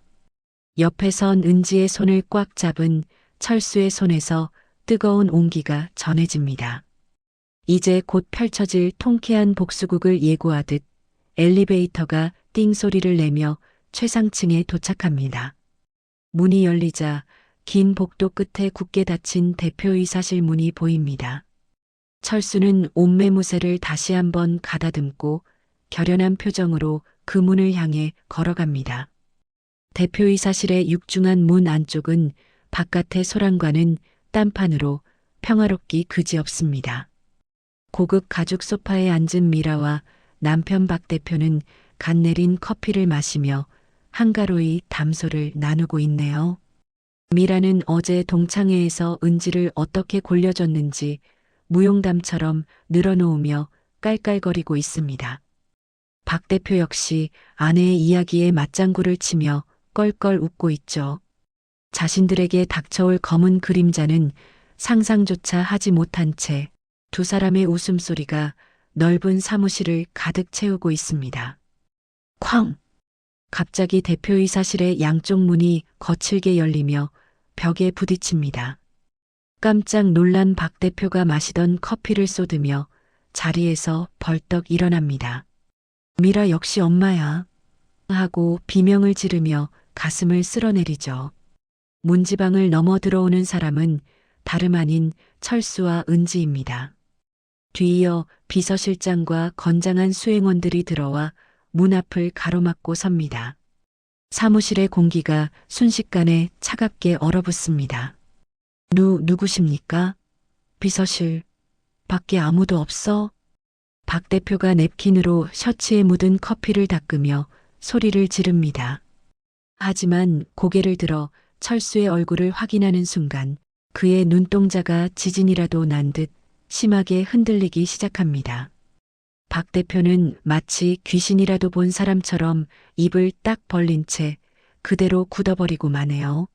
옆에 선 은지의 손을 꽉 잡은 철수의 손에서 뜨거운 온기가 전해집니다. 이제 곧 펼쳐질 통쾌한 복수극을 예고하듯 엘리베이터가 띵 소리를 내며 최상층에 도착합니다. 문이 열리자 긴 복도 끝에 굳게 닫힌 대표이사실 문이 보입니다. 철수는 옷매무새를 다시 한번 가다듬고 결연한 표정으로 그 문을 향해 걸어갑니다. 대표이사실의 육중한 문 안쪽은 바깥의 소란과는 딴판으로 평화롭기 그지없습니다. 고급 가죽 소파에 앉은 미라와 남편 박 대표는 갓 내린 커피를 마시며 한가로이 담소를 나누고 있네요. 미라는 어제 동창회에서 은지를 어떻게 골려줬는지 무용담처럼 늘어놓으며 깔깔거리고 있습니다. 박 대표 역시 아내의 이야기에 맞장구를 치며 껄껄 웃고 있죠. 자신들에게 닥쳐올 검은 그림자는 상상조차 하지 못한 채 두 사람의 웃음소리가 넓은 사무실을 가득 채우고 있습니다. 쾅! 갑자기 대표이사실의 양쪽 문이 거칠게 열리며 벽에 부딪힙니다. 깜짝 놀란 박 대표가 마시던 커피를 쏟으며 자리에서 벌떡 일어납니다. 미라 역시 엄마야. 하고 비명을 지르며 가슴을 쓸어내리죠. 문지방을 넘어 들어오는 사람은 다름 아닌 철수와 은지입니다. 뒤이어 비서실장과 건장한 수행원들이 들어와 문 앞을 가로막고 섭니다. 사무실의 공기가 순식간에 차갑게 얼어붙습니다. 누구십니까? 비서실. 밖에 아무도 없어? 박 대표가 냅킨으로 셔츠에 묻은 커피를 닦으며 소리를 지릅니다. 하지만 고개를 들어 철수의 얼굴을 확인하는 순간 그의 눈동자가 지진이라도 난 듯 심하게 흔들리기 시작합니다. 박 대표는 마치 귀신이라도 본 사람처럼 입을 딱 벌린 채 그대로 굳어버리고 마네요.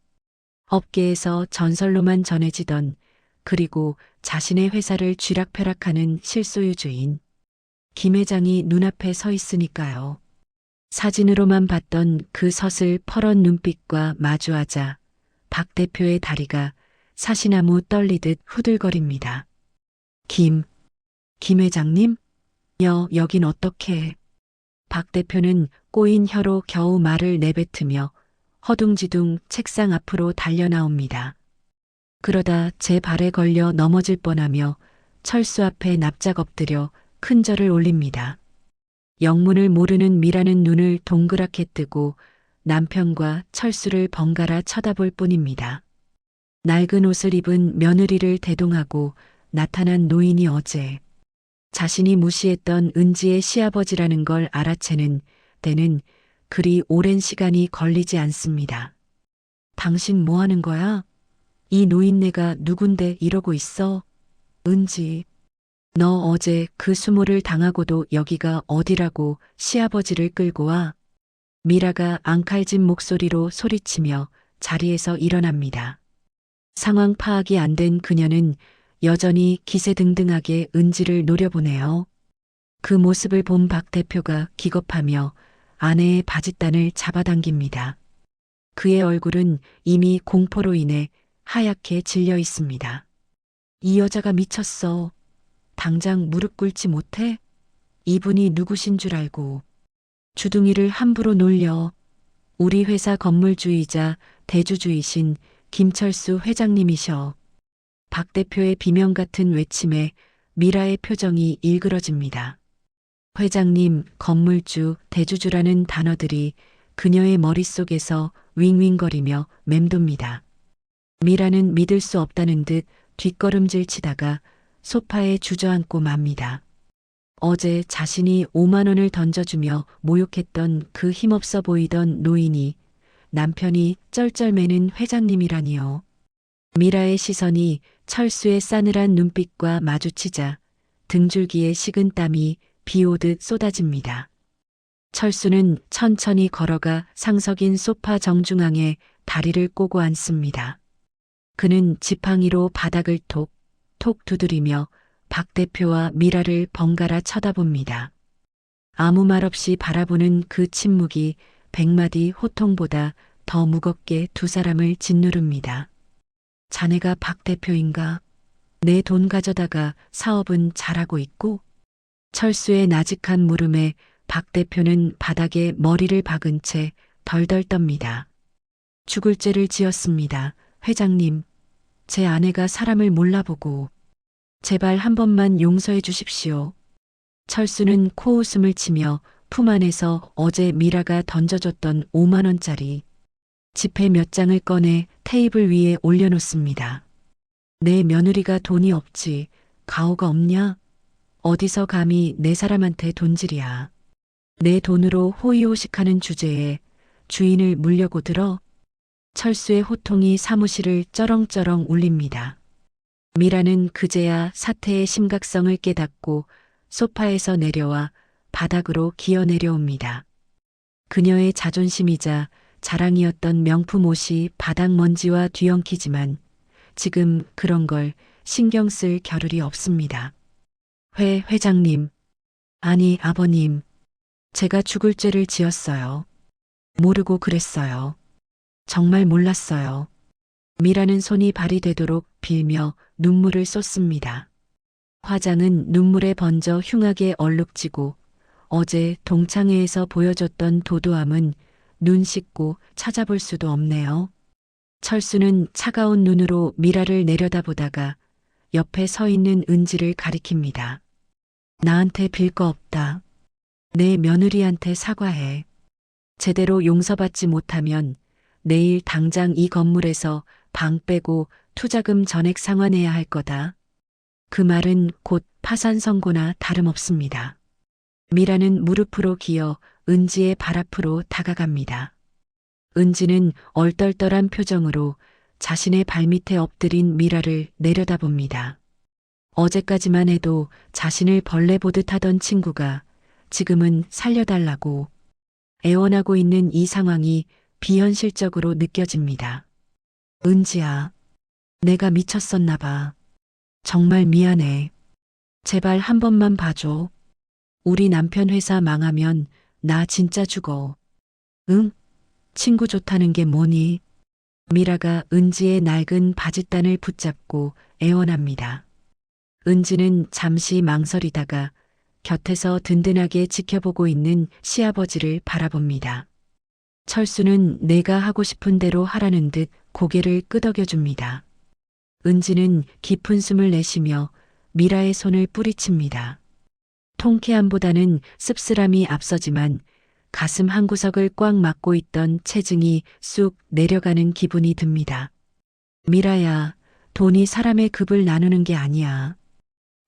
업계에서 전설로만 전해지던 그리고 자신의 회사를 쥐락펴락하는 실소유주인 김 회장이 눈앞에 서 있으니까요. 사진으로만 봤던 그 서슬 퍼런 눈빛과 마주하자 박 대표의 다리가 사시나무 떨리듯 후들거립니다. 김 회장님? 여긴 어떻게? 박 대표는 꼬인 혀로 겨우 말을 내뱉으며 허둥지둥 책상 앞으로 달려나옵니다. 그러다 제 발에 걸려 넘어질 뻔하며 철수 앞에 납작 엎드려 큰 절을 올립니다. 영문을 모르는 미라는 눈을 동그랗게 뜨고 남편과 철수를 번갈아 쳐다볼 뿐입니다. 낡은 옷을 입은 며느리를 대동하고 나타난 노인이 어제 자신이 무시했던 은지의 시아버지라는 걸 알아채는 때는 그리 오랜 시간이 걸리지 않습니다. 당신 뭐 하는 거야? 이 노인네가 누군데 이러고 있어? 은지, 너 어제 그 수모를 당하고도 여기가 어디라고 시아버지를 끌고 와? 미라가 앙칼진 목소리로 소리치며 자리에서 일어납니다. 상황 파악이 안 된 그녀는 여전히 기세등등하게 은지를 노려보네요. 그 모습을 본 박 대표가 기겁하며 아내의 바짓단을 잡아당깁니다. 그의 얼굴은 이미 공포로 인해 하얗게 질려 있습니다. 이 여자가 미쳤어. 당장 무릎 꿇지 못해? 이분이 누구신 줄 알고. 주둥이를 함부로 놀려. 우리 회사 건물주이자 대주주이신 김철수 회장님이셔. 박 대표의 비명 같은 외침에 미라의 표정이 일그러집니다. 회장님, 건물주, 대주주라는 단어들이 그녀의 머릿속에서 윙윙거리며 맴돕니다. 미라는 믿을 수 없다는 듯 뒷걸음질 치다가 소파에 주저앉고 맙니다. 어제 자신이 5만 원을 던져주며 모욕했던 그 힘없어 보이던 노인이 남편이 쩔쩔매는 회장님이라니요. 미라의 시선이 철수의 싸늘한 눈빛과 마주치자 등줄기에 식은 땀이 비 오듯 쏟아집니다. 철수는 천천히 걸어가 상석인 소파 정중앙에 다리를 꼬고 앉습니다. 그는 지팡이로 바닥을 톡 두드리며 박 대표와 미라를 번갈아 쳐다봅니다. 아무 말 없이 바라보는 그 침묵이 100마디 호통보다 더 무겁게 두 사람을 짓누릅니다. 자네가 박 대표인가? 내 돈 가져다가 사업은 잘하고 있고? 철수의 나직한 물음에 박 대표는 바닥에 머리를 박은 채 덜덜 떱니다. 죽을 죄를 지었습니다. 회장님, 제 아내가 사람을 몰라보고 제발 한 번만 용서해 주십시오. 철수는 코웃음을 치며 품 안에서 어제 미라가 던져줬던 5만 원짜리 지폐 몇 장을 꺼내 테이블 위에 올려놓습니다. 내 며느리가 돈이 없지 가오가 없냐? 어디서 감히 내 사람한테 돈질이야. 내 돈으로 호의호식하는 주제에 주인을 물려고 들어? 철수의 호통이 사무실을 쩌렁쩌렁 울립니다. 미라는 그제야 사태의 심각성을 깨닫고 소파에서 내려와 바닥으로 기어 내려옵니다. 그녀의 자존심이자 자랑이었던 명품 옷이 바닥 먼지와 뒤엉키지만 지금 그런 걸 신경 쓸 겨를이 없습니다. 회장님, 아니 아버님, 제가 죽을 죄를 지었어요. 모르고 그랬어요. 정말 몰랐어요. 미라는 손이 발이 되도록 빌며 눈물을 쏟습니다. 화장은 눈물에 번져 흉하게 얼룩지고 어제 동창회에서 보여줬던 도도함은 눈 씻고 찾아볼 수도 없네요. 철수는 차가운 눈으로 미라를 내려다보다가 옆에 서 있는 은지를 가리킵니다. 나한테 빌 거 없다. 내 며느리한테 사과해. 제대로 용서받지 못하면 내일 당장 이 건물에서 방 빼고 투자금 전액 상환해야 할 거다. 그 말은 곧 파산 선고나 다름없습니다. 미라는 무릎으로 기어 은지의 발 앞으로 다가갑니다. 은지는 얼떨떨한 표정으로 자신의 발밑에 엎드린 미라를 내려다봅니다. 어제까지만 해도 자신을 벌레 보듯 하던 친구가 지금은 살려달라고 애원하고 있는 이 상황이 비현실적으로 느껴집니다. 은지야, 내가 미쳤었나 봐. 정말 미안해. 제발 한 번만 봐줘. 우리 남편 회사 망하면 나 진짜 죽어. 응? 친구 좋다는 게 뭐니? 미라가 은지의 낡은 바짓단을 붙잡고 애원합니다. 은지는 잠시 망설이다가 곁에서 든든하게 지켜보고 있는 시아버지를 바라봅니다. 철수는 내가 하고 싶은 대로 하라는 듯 고개를 끄덕여줍니다. 은지는 깊은 숨을 내쉬며 미라의 손을 뿌리칩니다. 통쾌함보다는 씁쓸함이 앞서지만 가슴 한구석을 꽉 막고 있던 체증이 쑥 내려가는 기분이 듭니다. 미라야, 돈이 사람의 급을 나누는 게 아니야.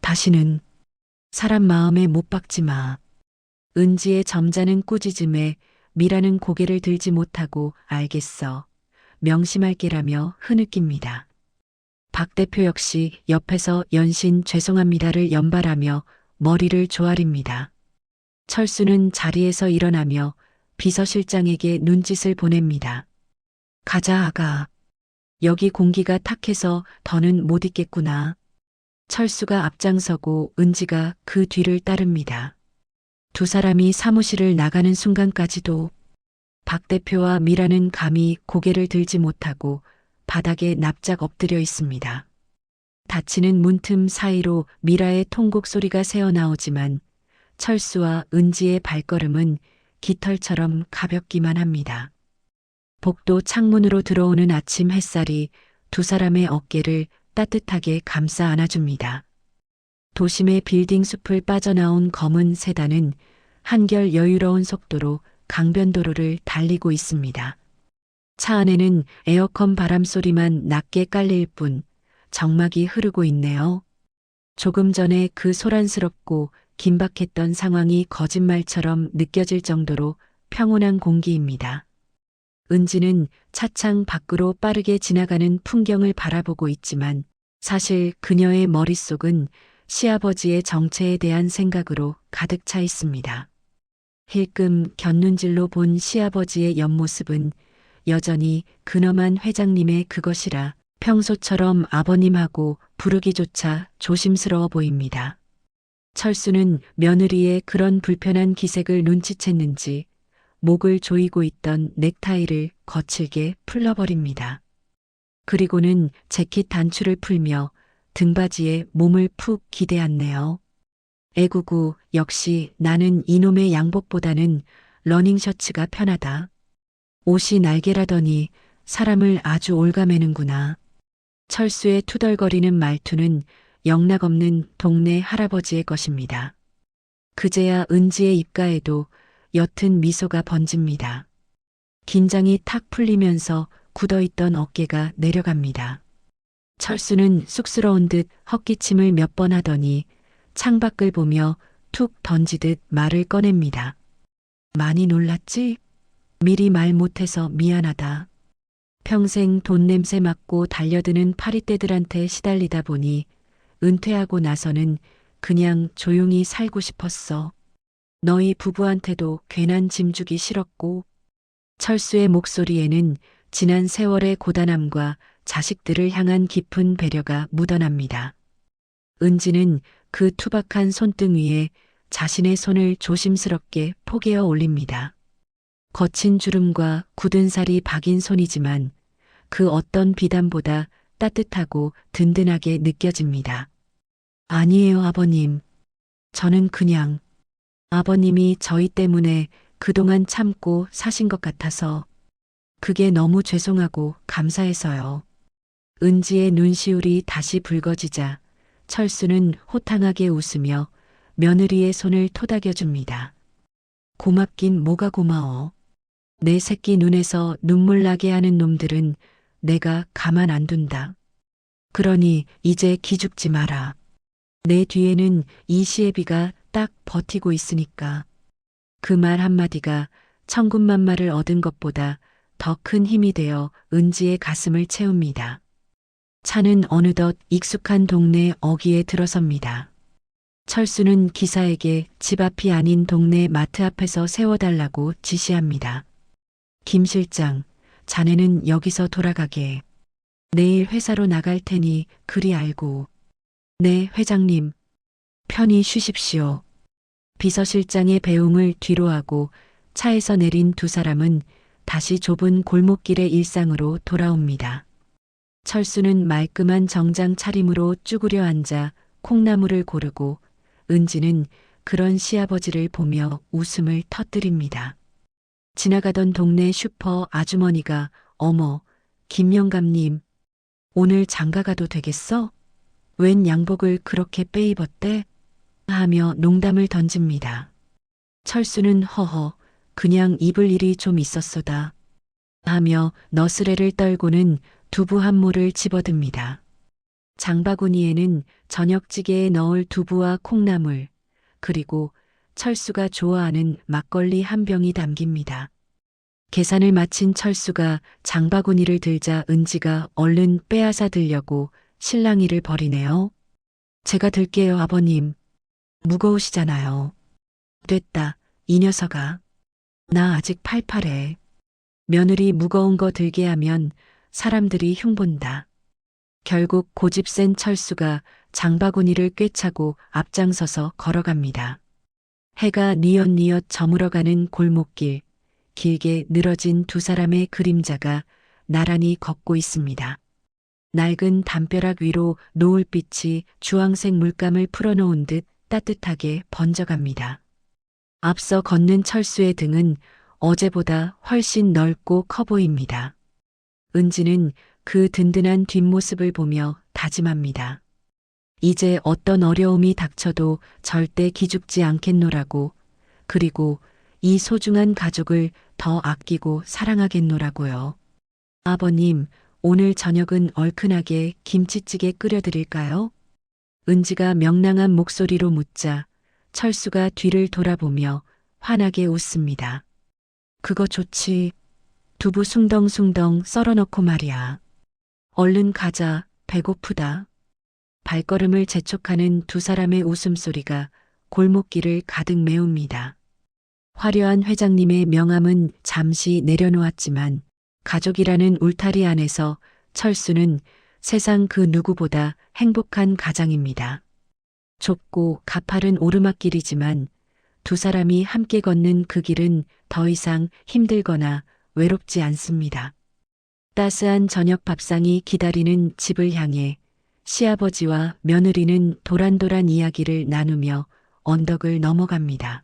다시는 사람 마음에 못 박지 마. 은지의 점잖은 꾸짖음에 미라는 고개를 들지 못하고 알겠어. 명심할게라며 흐느낍니다. 박 대표 역시 옆에서 연신 죄송합니다를 연발하며 머리를 조아립니다. 철수는 자리에서 일어나며 비서실장에게 눈짓을 보냅니다. 가자 아가. 여기 공기가 탁해서 더는 못 있겠구나. 철수가 앞장서고 은지가 그 뒤를 따릅니다. 두 사람이 사무실을 나가는 순간까지도 박 대표와 미라는 감히 고개를 들지 못하고 바닥에 납작 엎드려 있습니다. 닫히는 문틈 사이로 미라의 통곡 소리가 새어나오지만 철수와 은지의 발걸음은 깃털처럼 가볍기만 합니다. 복도 창문으로 들어오는 아침 햇살이 두 사람의 어깨를 따뜻하게 감싸 안아줍니다. 도심의 빌딩 숲을 빠져나온 검은 세단은 한결 여유로운 속도로 강변도로를 달리고 있습니다. 차 안에는 에어컨 바람 소리만 낮게 깔릴 뿐 정막이 흐르고 있네요. 조금 전에 그 소란스럽고 긴박했던 상황이 거짓말처럼 느껴질 정도로 평온한 공기입니다. 은지는 차창 밖으로 빠르게 지나가는 풍경을 바라보고 있지만 사실 그녀의 머릿속은 시아버지의 정체에 대한 생각으로 가득 차 있습니다. 힐끔 곁눈질로 본 시아버지의 옆모습은 여전히 근엄한 회장님의 그것이라 평소처럼 아버님하고 부르기조차 조심스러워 보입니다. 철수는 며느리의 그런 불편한 기색을 눈치챘는지 목을 조이고 있던 넥타이를 거칠게 풀러버립니다. 그리고는 재킷 단추를 풀며 등받이에 몸을 푹 기대었네요. 애구구 역시 나는 이놈의 양복보다는 러닝셔츠가 편하다. 옷이 날개라더니 사람을 아주 올가매는구나. 철수의 투덜거리는 말투는 영락없는 동네 할아버지의 것입니다. 그제야 은지의 입가에도 옅은 미소가 번집니다. 긴장이 탁 풀리면서 굳어있던 어깨가 내려갑니다. 철수는 쑥스러운 듯 헛기침을 몇 번 하더니 창밖을 보며 툭 던지듯 말을 꺼냅니다. 많이 놀랐지? 미리 말 못해서 미안하다. 평생 돈 냄새 맡고 달려드는 파리떼들한테 시달리다 보니 은퇴하고 나서는 그냥 조용히 살고 싶었어. 너희 부부한테도 괜한 짐 주기 싫었고. 철수의 목소리에는 지난 세월의 고단함과 자식들을 향한 깊은 배려가 묻어납니다. 은지는 그 투박한 손등 위에 자신의 손을 조심스럽게 포개어 올립니다. 거친 주름과 굳은 살이 박인 손이지만 그 어떤 비단보다 따뜻하고 든든하게 느껴집니다. 아니에요, 아버님. 저는 그냥 아버님이 저희 때문에 그동안 참고 사신 것 같아서 그게 너무 죄송하고 감사해서요. 은지의 눈시울이 다시 붉어지자 철수는 호탕하게 웃으며 며느리의 손을 토닥여줍니다. 고맙긴 뭐가 고마워. 내 새끼 눈에서 눈물 나게 하는 놈들은 내가 가만 안 둔다. 그러니 이제 기죽지 마라. 내 뒤에는 이 시애비가 딱 버티고 있으니까. 그 말 한마디가 천군만마를 얻은 것보다 더 큰 힘이 되어 은지의 가슴을 채웁니다. 차는 어느덧 익숙한 동네 어귀에 들어섭니다. 철수는 기사에게 집 앞이 아닌 동네 마트 앞에서 세워달라고 지시합니다. 김 실장, 자네는 여기서 돌아가게. 내일 회사로 나갈 테니 그리 알고. 네, 회장님. 편히 쉬십시오. 비서실장의 배웅을 뒤로하고 차에서 내린 두 사람은 다시 좁은 골목길의 일상으로 돌아옵니다. 철수는 말끔한 정장 차림으로 쭈그려 앉아 콩나물을 고르고 은지는 그런 시아버지를 보며 웃음을 터뜨립니다. 지나가던 동네 슈퍼 아주머니가 어머, 김영감님, 오늘 장가 가도 되겠어? 웬 양복을 그렇게 빼입었대? 하며 농담을 던집니다. 철수는 허허, 그냥 입을 일이 좀 있었소다. 하며 너스레를 떨고는 두부 한 모를 집어듭니다. 장바구니에는 저녁찌개에 넣을 두부와 콩나물, 그리고 철수가 좋아하는 막걸리 한 병이 담깁니다. 계산을 마친 철수가 장바구니를 들자 은지가 얼른 빼앗아 들려고 실랑이를 벌이네요. 제가 들게요, 아버님. 무거우시잖아요. 됐다, 이 녀석아. 나 아직 팔팔해. 며느리 무거운 거 들게 하면 사람들이 흉본다. 결국 고집센 철수가 장바구니를 꿰차고 앞장서서 걸어갑니다. 해가 뉘엿뉘엿 저물어가는 골목길, 길게 늘어진 두 사람의 그림자가 나란히 걷고 있습니다. 낡은 담벼락 위로 노을빛이 주황색 물감을 풀어놓은 듯 따뜻하게 번져갑니다. 앞서 걷는 철수의 등은 어제보다 훨씬 넓고 커 보입니다. 은지는 그 든든한 뒷모습을 보며 다짐합니다. 이제 어떤 어려움이 닥쳐도 절대 기죽지 않겠노라고, 그리고 이 소중한 가족을 더 아끼고 사랑하겠노라고요. 아버님, 오늘 저녁은 얼큰하게 김치찌개 끓여드릴까요? 은지가 명랑한 목소리로 묻자 철수가 뒤를 돌아보며 환하게 웃습니다. 그거 좋지. 두부 숭덩숭덩 썰어넣고 말이야. 얼른 가자, 배고프다. 발걸음을 재촉하는 두 사람의 웃음소리가 골목길을 가득 메웁니다. 화려한 회장님의 명함은 잠시 내려놓았지만 가족이라는 울타리 안에서 철수는 세상 그 누구보다 행복한 가장입니다. 좁고 가파른 오르막길이지만 두 사람이 함께 걷는 그 길은 더 이상 힘들거나 외롭지 않습니다. 따스한 저녁 밥상이 기다리는 집을 향해 시아버지와 며느리는 도란도란 이야기를 나누며 언덕을 넘어갑니다.